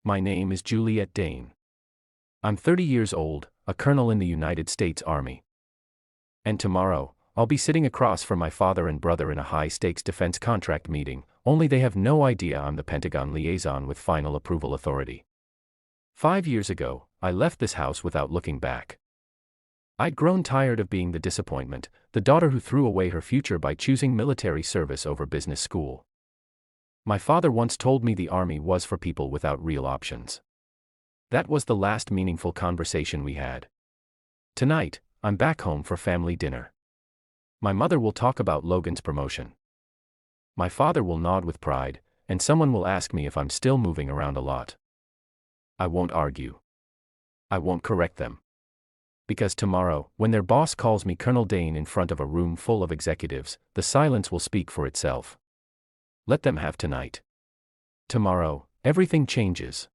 My name is Juliet Dane. I'm 30 years old, a colonel in the United States Army. And tomorrow, I'll be sitting across from my father and brother in a high-stakes defense contract meeting, only they have no idea I'm the Pentagon liaison with final approval authority. 5 years ago, I left this house without looking back. I'd grown tired of being the disappointment, the daughter who threw away her future by choosing military service over business school. My father once told me the Army was for people without real options. That was the last meaningful conversation we had. Tonight, I'm back home for family dinner. My mother will talk about Logan's promotion. My father will nod with pride, and someone will ask me if I'm still moving around a lot. I won't argue. I won't correct them. Because tomorrow, when their boss calls me Colonel Dane in front of a room full of executives, the silence will speak for itself. Let them have tonight. Tomorrow, everything changes.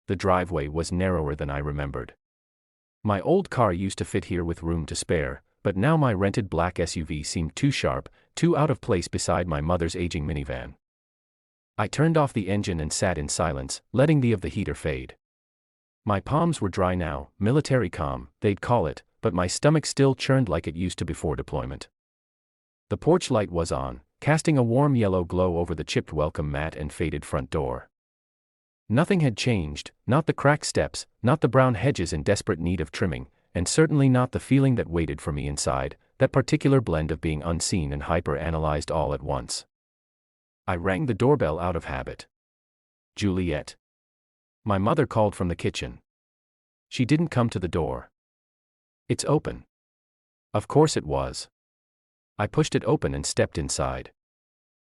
The driveway was narrower than I remembered. My old car used to fit here with room to spare, but now my rented black SUV seemed too sharp, too out of place beside my mother's aging minivan. I turned off the engine and sat in silence, letting the heater fade. My palms were dry now, military calm, they'd call it, but my stomach still churned like it used to before deployment. The porch light was on, casting a warm yellow glow over the chipped welcome mat and faded front door. Nothing had changed, not the cracked steps, not the brown hedges in desperate need of trimming, and certainly not the feeling that waited for me inside, that particular blend of being unseen and hyper-analyzed all at once. I rang the doorbell out of habit. Juliet. My mother called from the kitchen. She didn't come to the door. It's open. Of course it was. I pushed it open and stepped inside.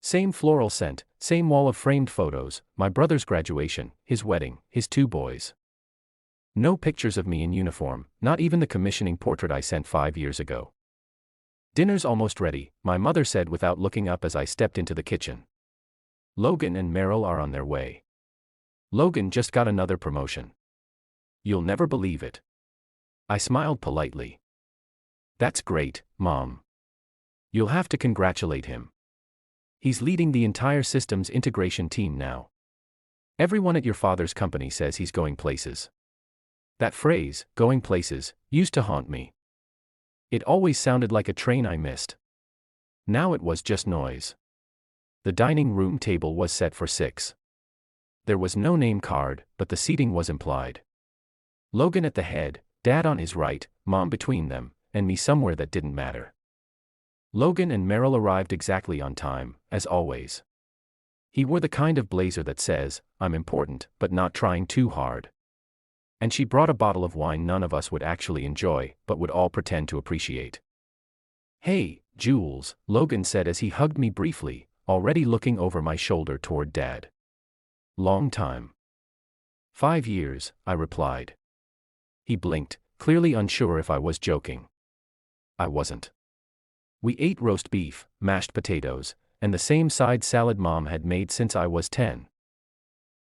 Same floral scent, same wall of framed photos, my brother's graduation, his wedding, his 2 boys. No pictures of me in uniform, not even the commissioning portrait I sent 5 years ago. Dinner's almost ready, my mother said without looking up as I stepped into the kitchen. Logan and Meryl are on their way. Logan just got another promotion. You'll never believe it. I smiled politely. That's great, Mom. You'll have to congratulate him. He's leading the entire systems integration team now. Everyone at your father's company says he's going places. That phrase, going places, used to haunt me. It always sounded like a train I missed. Now it was just noise. The dining room table was set for 6. There was no name card, but the seating was implied. Logan at the head, Dad on his right, Mom between them, and me somewhere that didn't matter. Logan and Meryl arrived exactly on time, as always. He wore the kind of blazer that says, I'm important, but not trying too hard. And she brought a bottle of wine none of us would actually enjoy, but would all pretend to appreciate. Hey, Jules, Logan said as he hugged me briefly, already looking over my shoulder toward Dad. Long time. 5 years, I replied. He blinked, clearly unsure if I was joking. I wasn't. We ate roast beef, mashed potatoes, and the same side salad Mom had made since I was 10.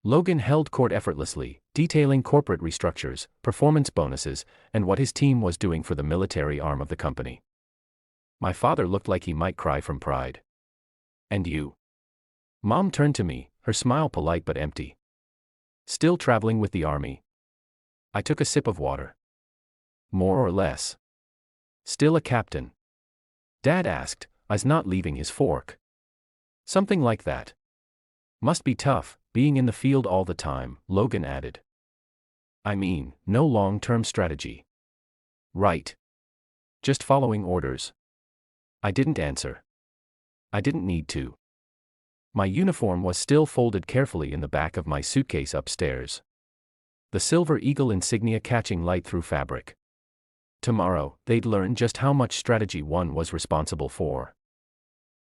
Logan held court effortlessly, detailing corporate restructures, performance bonuses, and what his team was doing for the military arm of the company. My father looked like he might cry from pride. And you? Mom turned to me, her smile polite but empty. Still traveling with the Army? I took a sip of water. More or less. Still a captain? Dad asked, eyes not leaving his fork. Something like that. Must be tough, being in the field all the time, Logan added. I mean, no long-term strategy. Right. Just following orders. I didn't answer. I didn't need to. My uniform was still folded carefully in the back of my suitcase upstairs. The silver eagle insignia catching light through fabric. Tomorrow, they'd learn just how much strategy one was responsible for.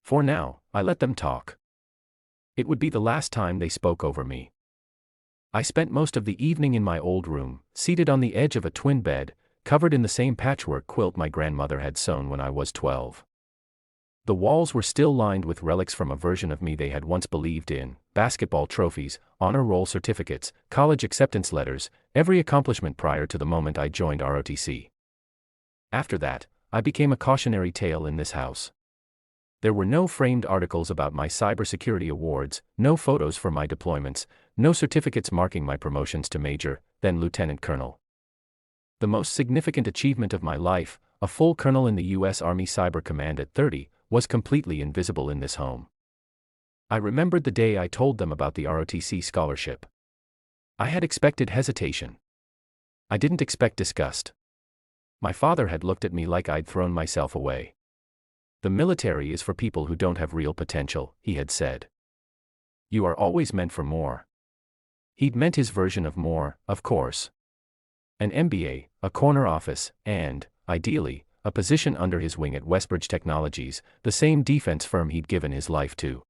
For now, I let them talk. It would be the last time they spoke over me. I spent most of the evening in my old room, seated on the edge of a twin bed, covered in the same patchwork quilt my grandmother had sewn when I was 12. The walls were still lined with relics from a version of me they had once believed in, basketball trophies, honor roll certificates, college acceptance letters, every accomplishment prior to the moment I joined ROTC. After that, I became a cautionary tale in this house. There were no framed articles about my cybersecurity awards, no photos for my deployments, no certificates marking my promotions to major, then lieutenant colonel. The most significant achievement of my life, a full colonel in the U.S. Army Cyber Command at 30, was completely invisible in this home. I remembered the day I told them about the ROTC scholarship. I had expected hesitation. I didn't expect disgust. My father had looked at me like I'd thrown myself away. The military is for people who don't have real potential, he had said. You are always meant for more. He'd meant his version of more, of course. An MBA, a corner office, and, ideally, a position under his wing at Westbridge Technologies, the same defense firm he'd given his life to.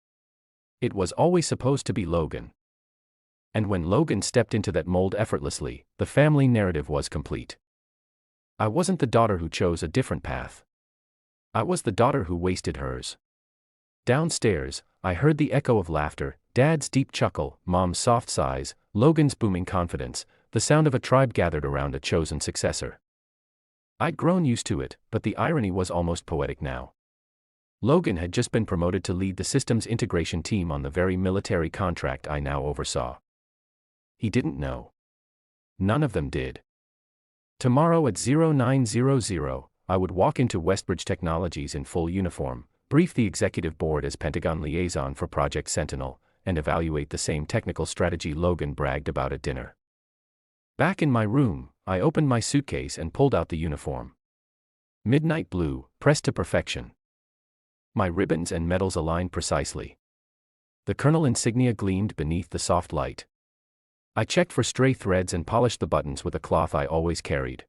It was always supposed to be Logan. And when Logan stepped into that mold effortlessly, the family narrative was complete. I wasn't the daughter who chose a different path. I was the daughter who wasted hers. Downstairs, I heard the echo of laughter, Dad's deep chuckle, Mom's soft sighs, Logan's booming confidence, the sound of a tribe gathered around a chosen successor. I'd grown used to it, but the irony was almost poetic now. Logan had just been promoted to lead the systems integration team on the very military contract I now oversaw. He didn't know. None of them did. Tomorrow at 0900, I would walk into Westbridge Technologies in full uniform, brief the executive board as Pentagon liaison for Project Sentinel, and evaluate the same technical strategy Logan bragged about at dinner. Back in my room, I opened my suitcase and pulled out the uniform. Midnight blue, pressed to perfection. My ribbons and medals aligned precisely. The colonel insignia gleamed beneath the soft light. I checked for stray threads and polished the buttons with a cloth I always carried.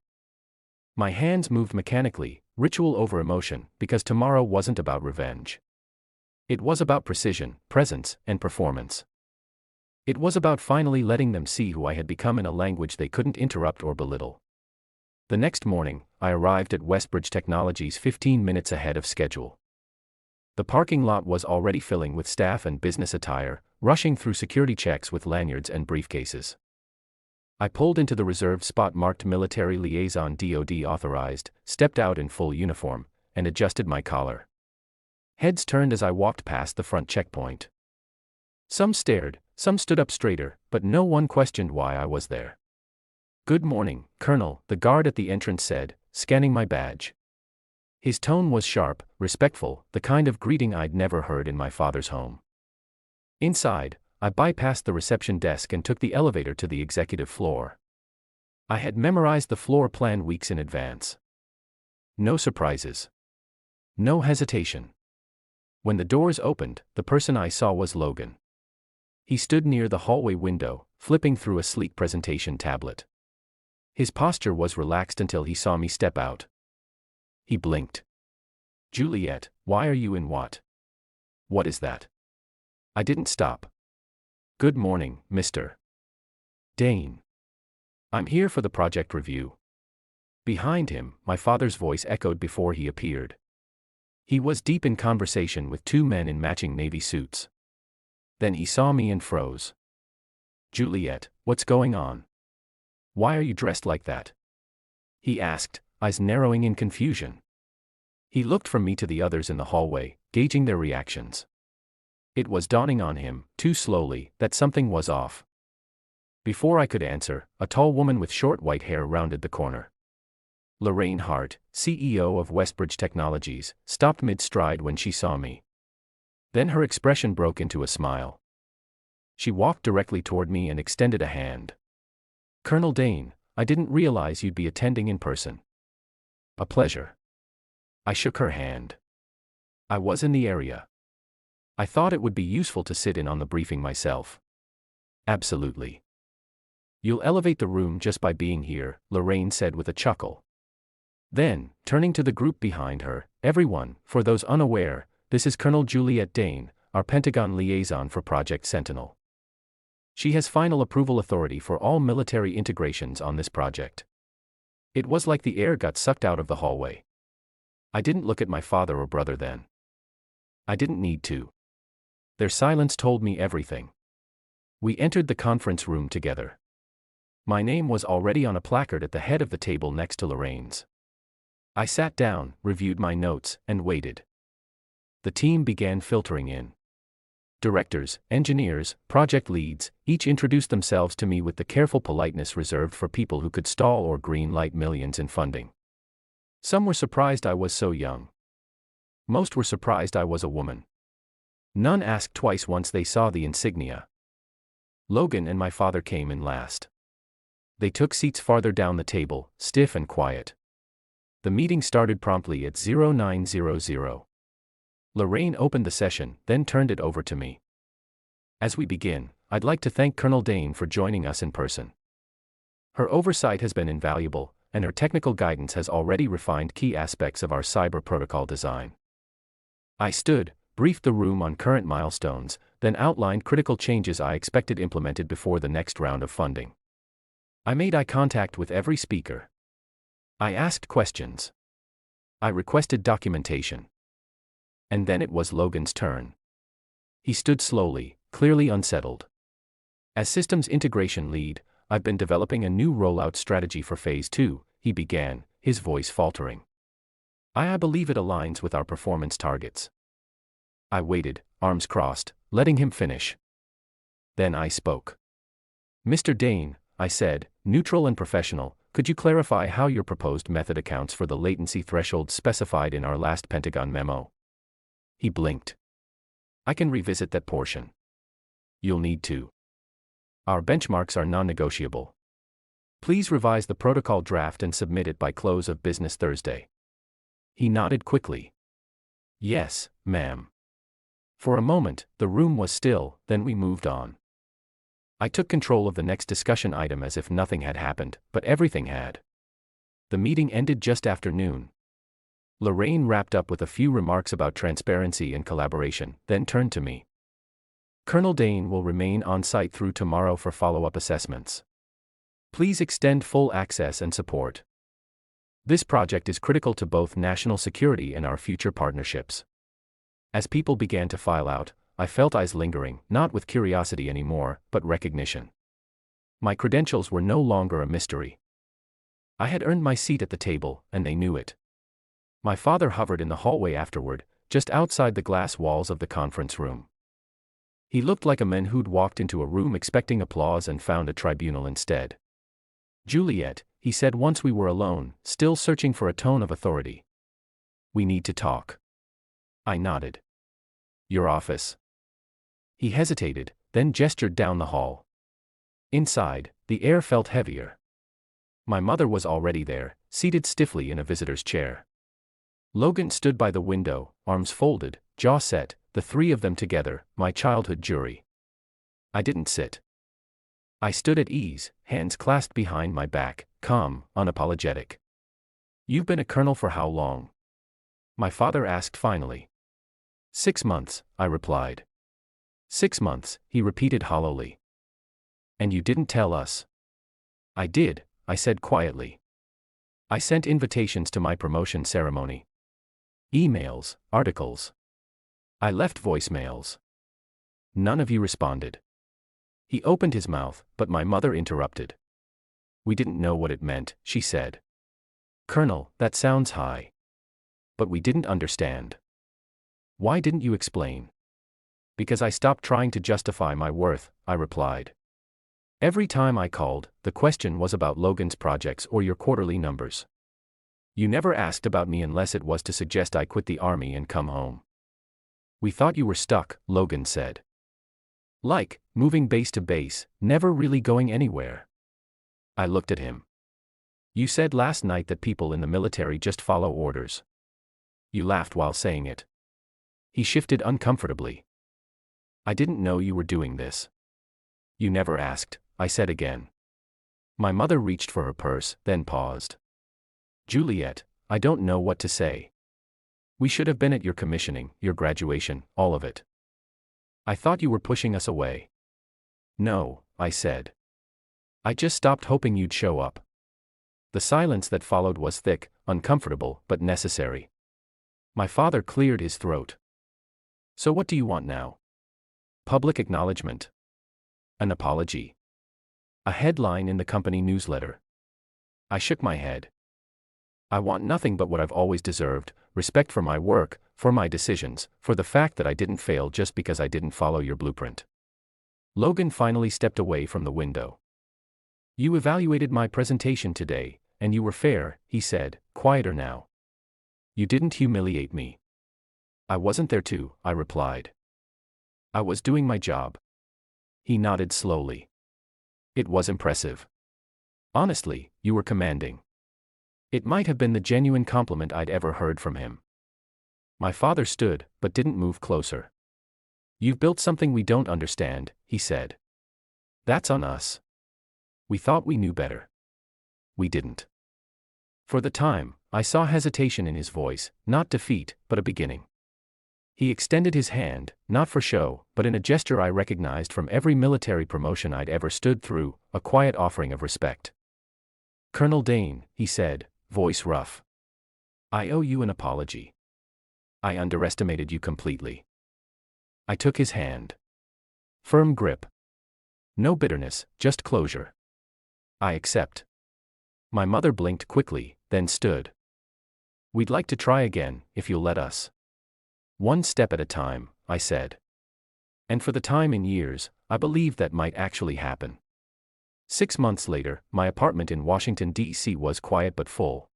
My hands moved mechanically, ritual over emotion, because tomorrow wasn't about revenge. It was about precision, presence, and performance. It was about finally letting them see who I had become in a language they couldn't interrupt or belittle. The next morning, I arrived at Westbridge Technologies 15 minutes ahead of schedule. The parking lot was already filling with staff and business attire, rushing through security checks with lanyards and briefcases. I pulled into the reserved spot marked Military Liaison DoD Authorized, stepped out in full uniform, and adjusted my collar. Heads turned as I walked past the front checkpoint. Some stared, some stood up straighter, but no one questioned why I was there. "Good morning, Colonel," the guard at the entrance said, scanning my badge. His tone was sharp, respectful, the kind of greeting I'd never heard in my father's home. Inside, I bypassed the reception desk and took the elevator to the executive floor. I had memorized the floor plan weeks in advance. No surprises. No hesitation. When the doors opened, the person I saw was Logan. He stood near the hallway window, flipping through a sleek presentation tablet. His posture was relaxed until he saw me step out. He blinked. "Juliet, why are you in what? What is that?" I didn't stop. "Good morning, Mr. Dane. I'm here for the project review." Behind him, my father's voice echoed before he appeared. He was deep in conversation with two men in matching navy suits. Then he saw me and froze. "Juliet, what's going on? Why are you dressed like that?" he asked, eyes narrowing in confusion. He looked from me to the others in the hallway, gauging their reactions. It was dawning on him, too slowly, that something was off. Before I could answer, a tall woman with short white hair rounded the corner. Lorraine Hart, CEO of Westbridge Technologies, stopped mid-stride when she saw me. Then her expression broke into a smile. She walked directly toward me and extended a hand. "Colonel Dane, I didn't realize you'd be attending in person." "A pleasure." I shook her hand. I was in the area. I thought it would be useful to sit in on the briefing myself. "Absolutely. You'll elevate the room just by being here," Lorraine said with a chuckle. Then, turning to the group behind her, "Everyone, for those unaware, this is Colonel Juliet Dane, our Pentagon liaison for Project Sentinel. She has final approval authority for all military integrations on this project." It was like the air got sucked out of the hallway. I didn't look at my father or brother then. I didn't need to. Their silence told me everything. We entered the conference room together. My name was already on a placard at the head of the table next to Lorraine's. I sat down, reviewed my notes, and waited. The team began filtering in. Directors, engineers, project leads, each introduced themselves to me with the careful politeness reserved for people who could stall or green-light millions in funding. Some were surprised I was so young. Most were surprised I was a woman. None asked twice once they saw the insignia. Logan and my father came in last. They took seats farther down the table, stiff and quiet. The meeting started promptly at 0900. Lorraine opened the session, then turned it over to me. As we begin, I'd like to thank Colonel Dane for joining us in person. Her oversight has been invaluable, and her technical guidance has already refined key aspects of our cyber protocol design. I stood, briefed the room on current milestones, then outlined critical changes I expected implemented before the next round of funding. I made eye contact with every speaker. I asked questions. I requested documentation. And then it was Logan's turn. He stood slowly, clearly unsettled. As systems integration lead, I've been developing a new rollout strategy for Phase 2, he began, his voice faltering. I believe it aligns with our performance targets. I waited, arms crossed, letting him finish. Then I spoke. Mr. Dane, I said, neutral and professional, could you clarify how your proposed method accounts for the latency threshold specified in our last Pentagon memo? He blinked. I can revisit that portion. You'll need to. Our benchmarks are non-negotiable. Please revise the protocol draft and submit it by close of business Thursday. He nodded quickly. Yes, ma'am. For a moment, the room was still, then we moved on. I took control of the next discussion item as if nothing had happened, but everything had. The meeting ended just after noon. Lorraine wrapped up with a few remarks about transparency and collaboration, then turned to me. Colonel Dane will remain on site through tomorrow for follow-up assessments. Please extend full access and support. This project is critical to both national security and our future partnerships. As people began to file out, I felt eyes lingering, not with curiosity anymore, but recognition. My credentials were no longer a mystery. I had earned my seat at the table, and they knew it. My father hovered in the hallway afterward, just outside the glass walls of the conference room. He looked like a man who'd walked into a room expecting applause and found a tribunal instead. Juliet, he said once we were alone, still searching for a tone of authority. We need to talk. I nodded. Your office. He hesitated, then gestured down the hall. Inside, the air felt heavier. My mother was already there, seated stiffly in a visitor's chair. Logan stood by the window, arms folded, jaw set, the three of them together, my childhood jury. I didn't sit. I stood at ease, hands clasped behind my back, calm, unapologetic. You've been a colonel for how long? My father asked finally. 6 months, I replied. 6 months, he repeated hollowly. And you didn't tell us? I did, I said quietly. I sent invitations to my promotion ceremony. Emails, articles. I left voicemails. None of you responded. He opened his mouth, but my mother interrupted. We didn't know what it meant, she said. Colonel, that sounds high. But we didn't understand. Why didn't you explain? Because I stopped trying to justify my worth, I replied. Every time I called, the question was about Logan's projects or your quarterly numbers. You never asked about me unless it was to suggest I quit the army and come home. We thought you were stuck, Logan said. Like, moving base to base, never really going anywhere. I looked at him. You said last night that people in the military just follow orders. You laughed while saying it. He shifted uncomfortably. I didn't know you were doing this. You never asked, I said again. My mother reached for her purse, then paused. Juliet, I don't know what to say. We should have been at your commissioning, your graduation, all of it. I thought you were pushing us away. No, I said. I just stopped hoping you'd show up. The silence that followed was thick, uncomfortable, but necessary. My father cleared his throat. So what do you want now? Public acknowledgement. An apology. A headline in the company newsletter. I shook my head. I want nothing but what I've always deserved, respect for my work, for my decisions, for the fact that I didn't fail just because I didn't follow your blueprint. Logan finally stepped away from the window. You evaluated my presentation today, and you were fair, he said, quieter now. You didn't humiliate me. I wasn't there to, I replied. I was doing my job. He nodded slowly. It was impressive. Honestly, you were commanding. It might have been the genuine compliment I'd ever heard from him. My father stood, but didn't move closer. You've built something we don't understand, he said. That's on us. We thought we knew better. We didn't. For the time, I saw hesitation in his voice, not defeat, but a beginning. He extended his hand, not for show, but in a gesture I recognized from every military promotion I'd ever stood through, a quiet offering of respect. Colonel Dane, he said, voice rough. I owe you an apology. I underestimated you completely. I took his hand. Firm grip. No bitterness, just closure. I accept. My mother blinked quickly, then stood. We'd like to try again, if you'll let us. One step at a time, I said. And for the time in years, I believed that might actually happen. 6 months later, my apartment in Washington, D.C. was quiet but full.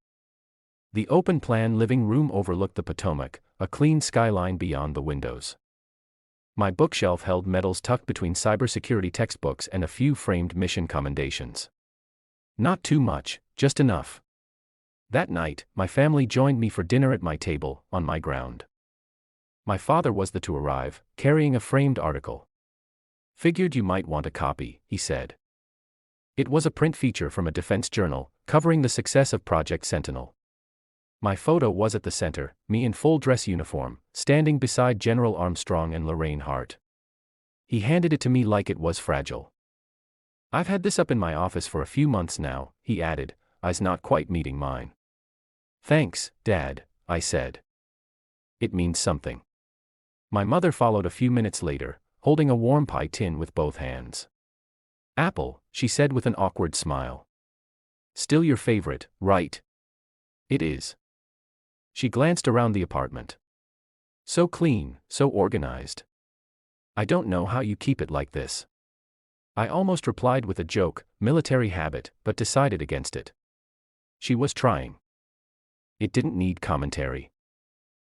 The open-plan living room overlooked the Potomac, a clean skyline beyond the windows. My bookshelf held medals tucked between cybersecurity textbooks and a few framed mission commendations. Not too much, just enough. That night, my family joined me for dinner at my table, on my ground. My father was the to arrive, carrying a framed article. Figured you might want a copy, he said. It was a print feature from a defense journal, covering the success of Project Sentinel. My photo was at the center, me in full dress uniform, standing beside General Armstrong and Lorraine Hart. He handed it to me like it was fragile. I've had this up in my office for a few months now, he added, eyes not quite meeting mine. Thanks, Dad, I said. It means something. My mother followed a few minutes later, holding a warm pie tin with both hands. Apple, she said with an awkward smile. Still your favorite, right? It is. She glanced around the apartment. So clean, so organized. I don't know how you keep it like this. I almost replied with a joke, military habit, but decided against it. She was trying. It didn't need commentary.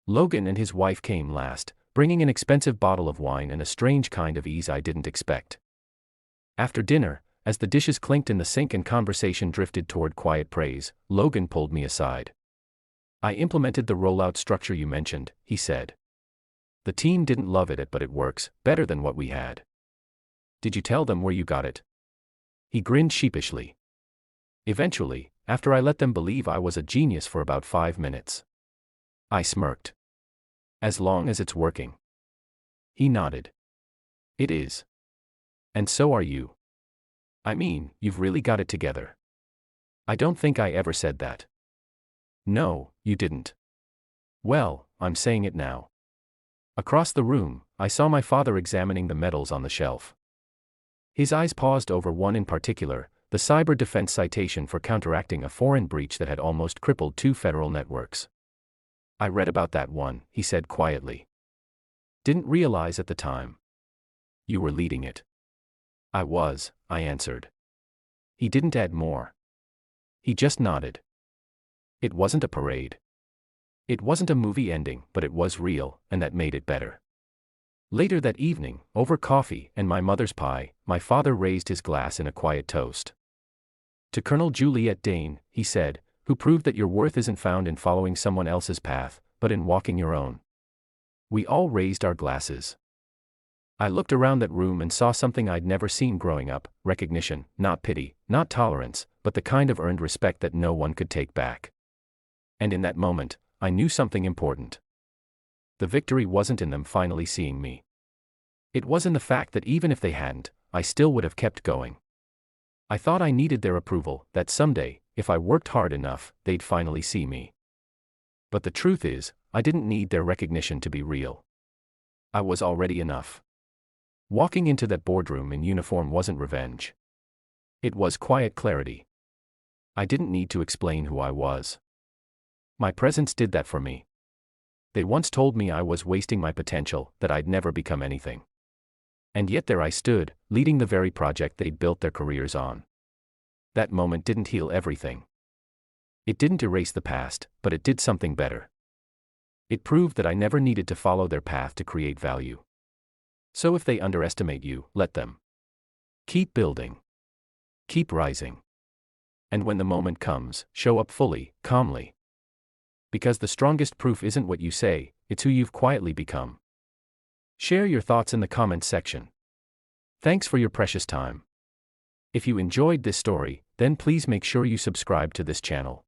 Logan and his wife came last, bringing an expensive bottle of wine and a strange kind of ease I didn't expect. After dinner, as the dishes clinked in the sink and conversation drifted toward quiet praise, Logan pulled me aside. I implemented the rollout structure you mentioned, he said. The team didn't love it, but it works, better than what we had. Did you tell them where you got it? He grinned sheepishly. Eventually, after I let them believe I was a genius for about 5 minutes. I smirked. As long as it's working. He nodded. It is. And so are you. I mean, you've really got it together. I don't think I ever said that. No, you didn't. Well, I'm saying it now. Across the room, I saw my father examining the medals on the shelf. His eyes paused over one in particular, the cyber defense citation for counteracting a foreign breach that had almost crippled 2 federal networks. I read about that one, he said quietly. Didn't realize at the time. You were leading it. I was, I answered. He didn't add more. He just nodded. It wasn't a parade. It wasn't a movie ending, but it was real, and that made it better. Later that evening, over coffee and my mother's pie, my father raised his glass in a quiet toast. To Colonel Juliet Dane, he said, who proved that your worth isn't found in following someone else's path, but in walking your own. We all raised our glasses. I looked around that room and saw something I'd never seen growing up, recognition, not pity, not tolerance, but the kind of earned respect that no one could take back. And in that moment, I knew something important. The victory wasn't in them finally seeing me. It was in the fact that even if they hadn't, I still would have kept going. I thought I needed their approval, that someday, if I worked hard enough, they'd finally see me. But the truth is, I didn't need their recognition to be real. I was already enough. Walking into that boardroom in uniform wasn't revenge. It was quiet clarity. I didn't need to explain who I was. My presence did that for me. They once told me I was wasting my potential, that I'd never become anything. And yet there I stood, leading the very project they'd built their careers on. That moment didn't heal everything. It didn't erase the past, but it did something better. It proved that I never needed to follow their path to create value. So if they underestimate you, let them. Keep building. Keep rising. And when the moment comes, show up fully, calmly. Because the strongest proof isn't what you say, it's who you've quietly become. Share your thoughts in the comments section. Thanks for your precious time. If you enjoyed this story, then please make sure you subscribe to this channel.